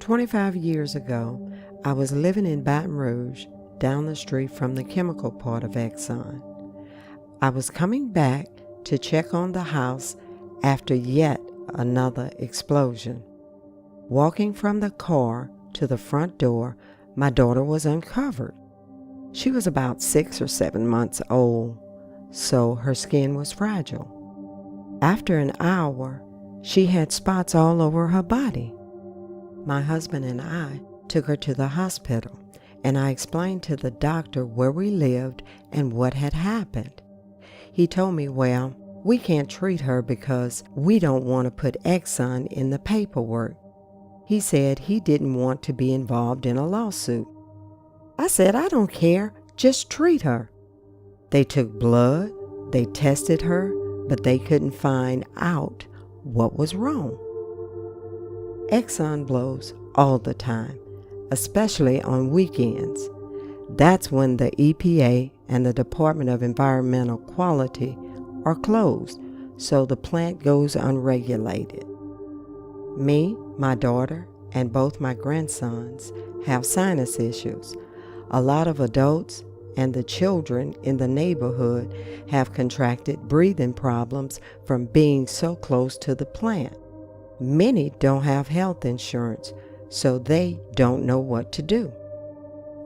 25 years ago, I was living in Baton Rouge, down the street from the chemical part of Exxon. I was coming back to check on the house after yet another explosion. Walking from the car to the front door, my daughter was uncovered. She was about 6 or 7 months old, so her skin was fragile. After an hour, she had spots all over her body. My husband and I took her to the hospital, and I explained to the doctor where we lived and what had happened. He told me, well, we can't treat her because we don't want to put Exxon in the paperwork. He said he didn't want to be involved in a lawsuit. I said, I don't care, just treat her. They took blood, they tested her, but they couldn't find out what was wrong. Exxon blows all the time, especially on weekends. That's when the EPA and the Department of Environmental Quality are closed, so the plant goes unregulated. Me, my daughter, and both my grandsons have sinus issues. A lot of adults and the children in the neighborhood have contracted breathing problems from being so close to the plant. Many don't have health insurance, so they don't know what to do.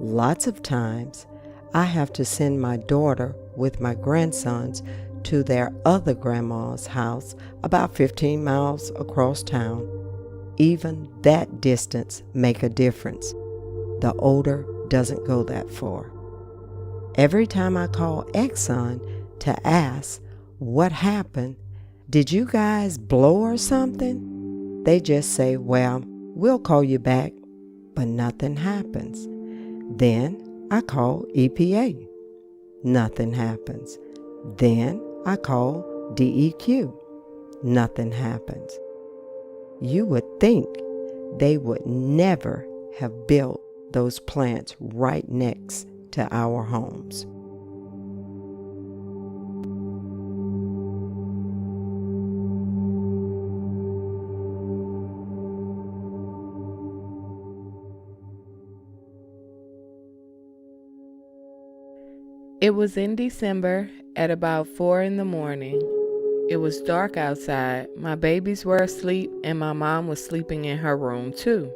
Lots of times, I have to send my daughter with my grandsons to their other grandma's house about 15 miles across town. Even that distance make a difference. The odor doesn't go that far. Every time I call Exxon to ask what happened, did you guys blow or something? They just say, well, we'll call you back, but nothing happens. Then I call EPA. Nothing happens. Then I call DEQ. Nothing happens. You would think they would never have built those plants right next to our homes. It was in December at about 4 in the morning. It was dark outside. My babies were asleep and my mom was sleeping in her room too.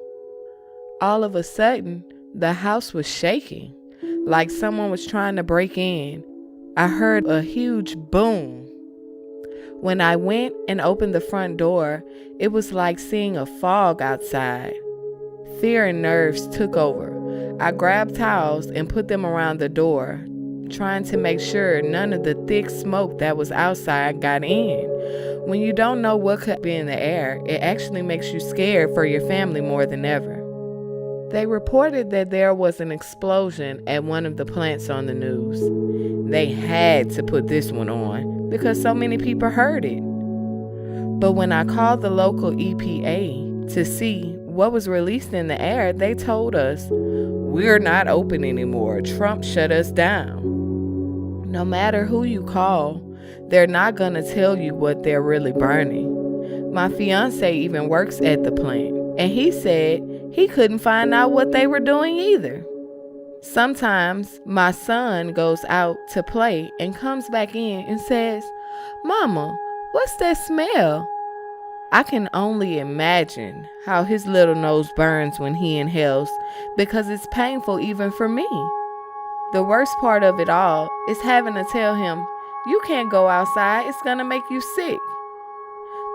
All of a sudden, the house was shaking, like someone was trying to break in. I heard a huge boom. When I went and opened the front door, it was like seeing a fog outside. Fear and nerves took over. I grabbed towels and put them around the door, trying to make sure none of the thick smoke that was outside got in. When you don't know what could be in the air, it actually makes you scared for your family more than ever. They reported that there was an explosion at one of the plants on the news. They had to put this one on because so many people heard it. But when I called the local EPA to see what was released in the air, they told us, we're not open anymore. Trump shut us down. No matter who you call, they're not going to tell you what they're really burning. My fiance even works at the plant, and he said he couldn't find out what they were doing either. Sometimes my son goes out to play and comes back in and says, Mama, what's that smell? I can only imagine how his little nose burns when he inhales because it's painful even for me. The worst part of it all is having to tell him, you can't go outside, it's gonna make you sick.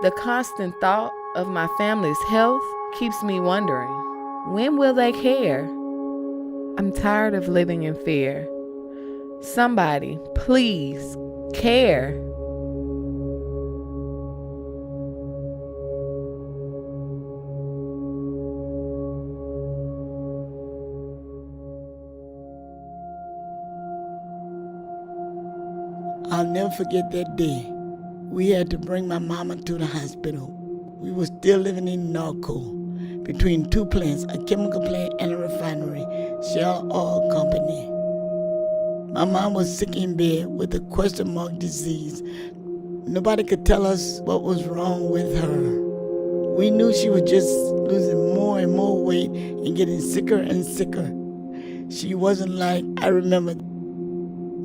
The constant thought of my family's health keeps me wondering, when will they care? I'm tired of living in fear. Somebody, please, care. I'll never forget that day. We had to bring my mama to the hospital. We were still living in Norco, between two plants, a chemical plant and a refinery, Shell Oil Company. My mom was sick in bed with a question mark disease. Nobody could tell us what was wrong with her. We knew she was just losing more and more weight and getting sicker and sicker. She wasn't like I remember.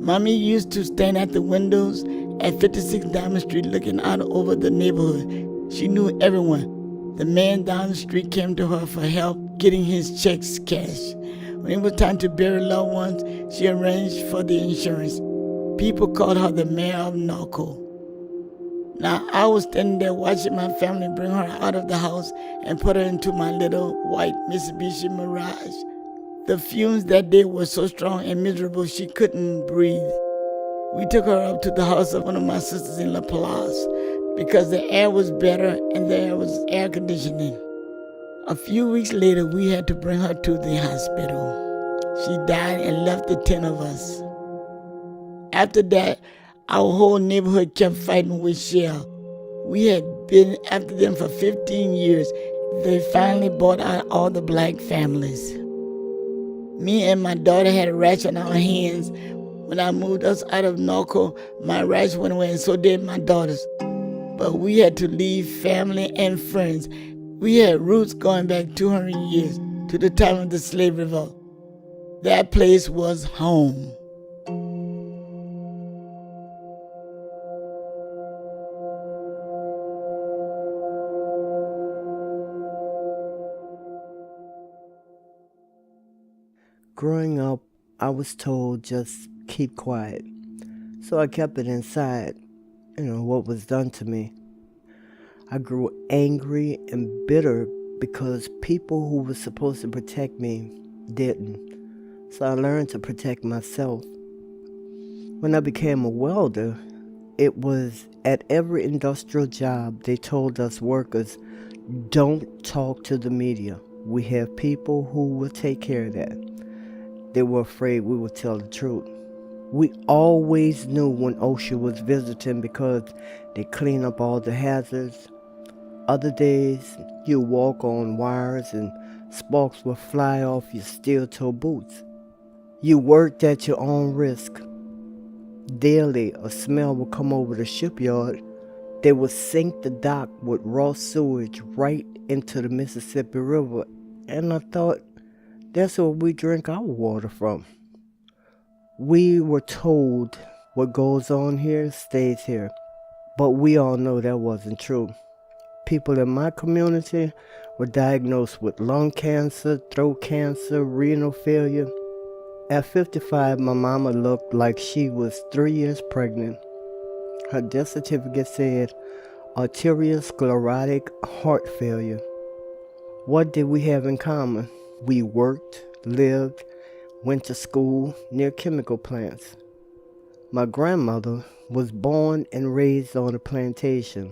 Mommy used to stand at the windows at 56 Diamond Street looking out over the neighborhood. She knew everyone. The man down the street came to her for help getting his checks cashed. When it was time to bury loved ones, she arranged for the insurance. People called her the mayor of Norco. Now, I was standing there watching my family bring her out of the house and put her into my little white Mitsubishi Mirage. The fumes that day were so strong and miserable she couldn't breathe. We took her up to the house of one of my sisters in La Place because the air was better and there was air conditioning. A few weeks later, we had to bring her to the hospital. She died and left the 10 of us. After that, our whole neighborhood kept fighting with Shell. We had been after them for 15 years. They finally bought out all the black families. Me and my daughter had a rash on our hands. When I moved us out of Norco, my rash went away and so did my daughter's. But we had to leave family and friends. We had roots going back 200 years to the time of the slave revolt. That place was home. Growing up, I was told just keep quiet. So I kept it inside, what was done to me. I grew angry and bitter because people who were supposed to protect me didn't. So I learned to protect myself. When I became a welder, it was at every industrial job they told us workers, don't talk to the media. We have people who will take care of that. They were afraid we would tell the truth. We always knew when OSHA was visiting because they clean up all the hazards. Other days, you walk on wires and sparks will fly off your steel-toe boots. You worked at your own risk. Daily, a smell would come over the shipyard. They would sink the dock with raw sewage right into the Mississippi River. And I thought, that's where we drink our water from. We were told what goes on here stays here. But we all know that wasn't true. People in my community were diagnosed with lung cancer, throat cancer, renal failure. At 55, my mama looked like she was 3 years pregnant. Her death certificate said arteriosclerotic heart failure. What did we have in common? We worked, lived, went to school near chemical plants. My grandmother was born and raised on a plantation.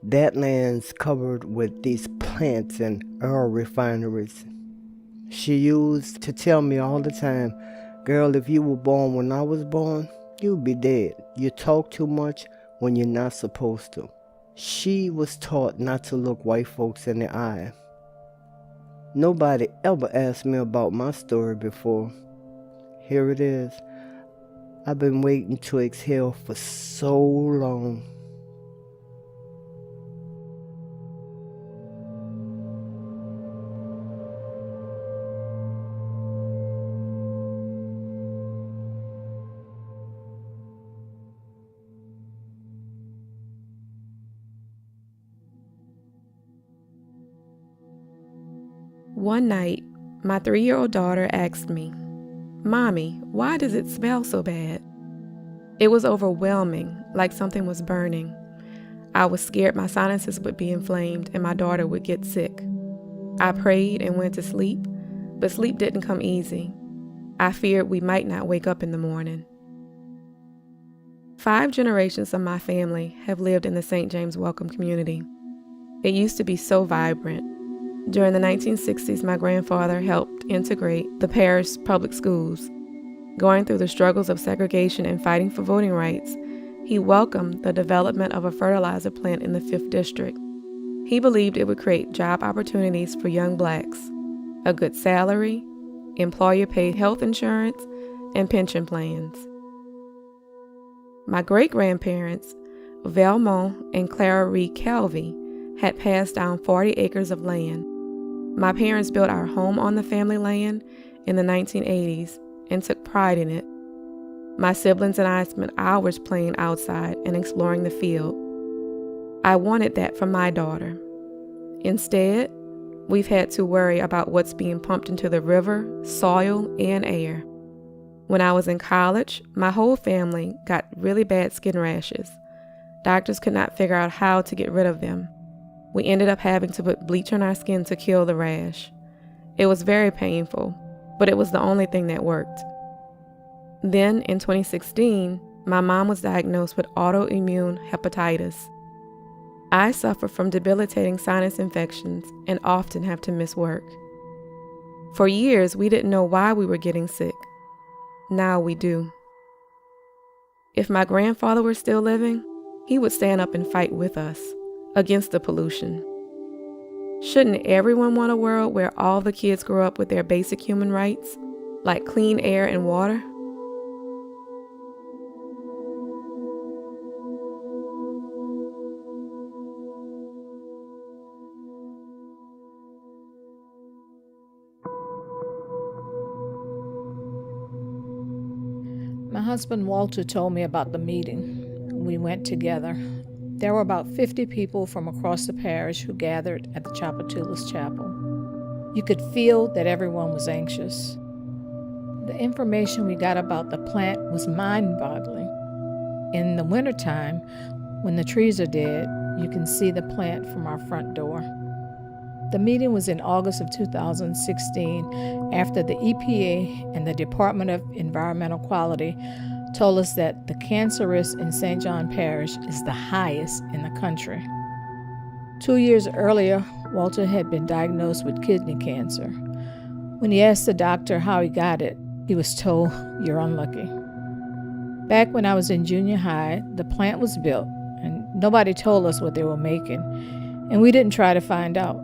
That land's covered with these plants and oil refineries. She used to tell me all the time, girl, if you were born when I was born, you'd be dead. You talk too much when you're not supposed to. She was taught not to look white folks in the eye. Nobody ever asked me about my story before. Here it is. I've been waiting to exhale for so long. One night, my 3-year-old daughter asked me, Mommy, why does it smell so bad? It was overwhelming, like something was burning. I was scared my sinuses would be inflamed and my daughter would get sick. I prayed and went to sleep, but sleep didn't come easy. I feared we might not wake up in the morning. 5 generations of my family have lived in the St. James Welcome community. It used to be so vibrant. During the 1960s, my grandfather helped integrate the parish public schools. Going through the struggles of segregation and fighting for voting rights, he welcomed the development of a fertilizer plant in the 5th District. He believed it would create job opportunities for young blacks, a good salary, employer-paid health insurance, and pension plans. My great-grandparents, Velmont and Clara Reed Calvey, had passed down 40 acres of land. My parents built our home on the family land in the 1980s and took pride in it. My siblings and I spent hours playing outside and exploring the field. I wanted that for my daughter. Instead, we've had to worry about what's being pumped into the river, soil, and air. When I was in college, my whole family got really bad skin rashes. Doctors could not figure out how to get rid of them. We ended up having to put bleach on our skin to kill the rash. It was very painful, but it was the only thing that worked. Then, in 2016, my mom was diagnosed with autoimmune hepatitis. I suffer from debilitating sinus infections and often have to miss work. For years, we didn't know why we were getting sick. Now we do. If my grandfather were still living, he would stand up and fight with us against the pollution. Shouldn't everyone want a world where all the kids grow up with their basic human rights, like clean air and water? My husband Walter told me about the meeting. We went together. There were about 50 people from across the parish who gathered at the Chapatulas Chapel. You could feel that everyone was anxious. The information we got about the plant was mind-boggling. In the wintertime, when the trees are dead, you can see the plant from our front door. The meeting was in August of 2016 after the EPA and the Department of Environmental Quality told us that the cancer risk in St. John Parish is the highest in the country. 2 years earlier, Walter had been diagnosed with kidney cancer. When he asked the doctor how he got it, he was told, "You're unlucky." Back when I was in junior high, the plant was built, and nobody told us what they were making, and we didn't try to find out.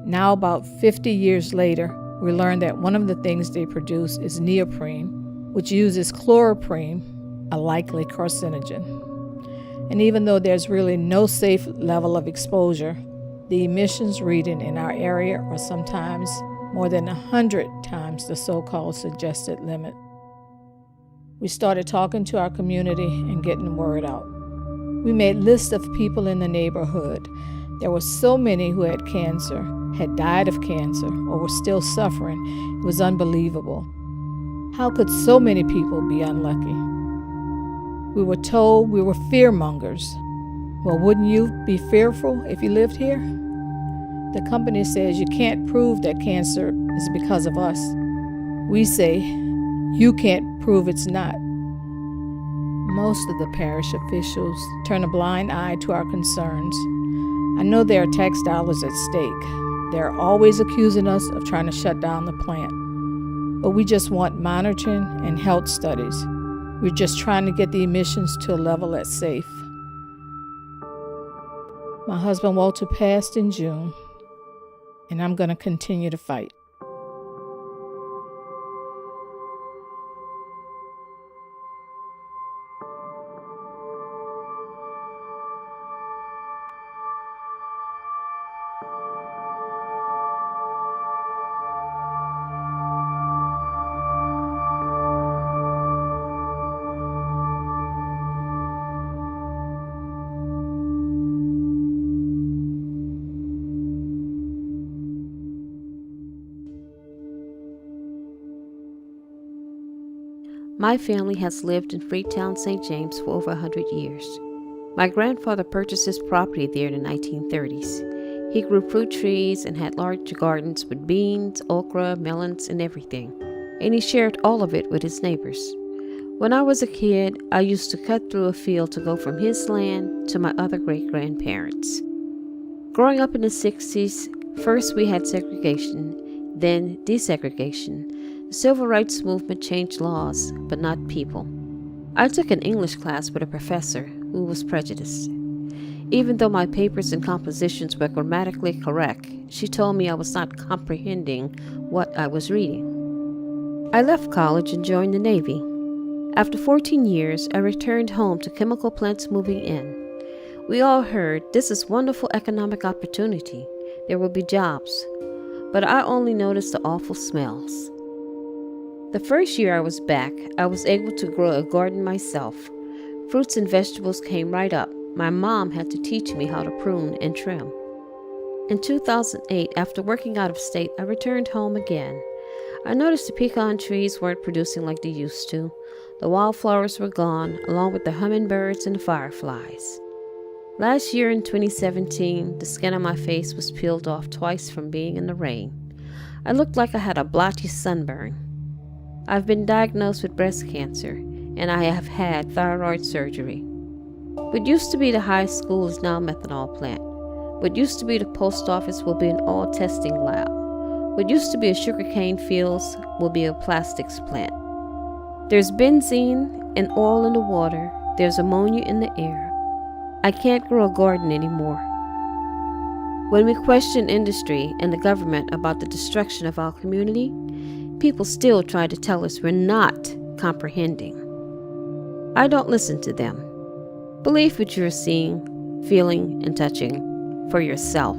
Now, about 50 years later, we learned that one of the things they produce is neoprene, which uses chloroprene, a likely carcinogen. And even though there's really no safe level of exposure, the emissions reading in our area are sometimes more than 100 times the so-called suggested limit. We started talking to our community and getting word out. We made lists of people in the neighborhood. There were so many who had cancer, had died of cancer, or were still suffering. It was unbelievable. How could so many people be unlucky? We were told we were fearmongers. Well, wouldn't you be fearful if you lived here? The company says you can't prove that cancer is because of us. We say, you can't prove it's not. Most of the parish officials turn a blind eye to our concerns. I know there are tax dollars at stake. They're always accusing us of trying to shut down the plant. But we just want monitoring and health studies. We're just trying to get the emissions to a level that's safe. My husband Walter passed in June, and I'm going to continue to fight. My family has lived in Freetown, St. James for over 100 years. My grandfather purchased his property there in the 1930s. He grew fruit trees and had large gardens with beans, okra, melons, and everything. And he shared all of it with his neighbors. When I was a kid, I used to cut through a field to go from his land to my other great-grandparents. Growing up in the 60s, first we had segregation, then desegregation. The civil rights movement changed laws, but not people. I took an English class with a professor who was prejudiced. Even though my papers and compositions were grammatically correct, she told me I was not comprehending what I was reading. I left college and joined the Navy. After 14 years, I returned home to chemical plants moving in. We all heard this is wonderful economic opportunity. There will be jobs. But I only noticed the awful smells. The first year I was back, I was able to grow a garden myself. Fruits and vegetables came right up. My mom had to teach me how to prune and trim. In 2008, after working out of state, I returned home again. I noticed the pecan trees weren't producing like they used to. The wildflowers were gone, along with the hummingbirds and the fireflies. Last year in 2017, the skin on my face was peeled off twice from being in the rain. I looked like I had a blotchy sunburn. I've been diagnosed with breast cancer, and I have had thyroid surgery. What used to be the high school is now a methanol plant. What used to be the post office will be an oil testing lab. What used to be a sugarcane fields will be a plastics plant. There's benzene and oil in the water. There's ammonia in the air. I can't grow a garden anymore. When we question industry and the government about the destruction of our community, people still try to tell us we're not comprehending. I don't listen to them. Believe what you're seeing, feeling, and touching for yourself.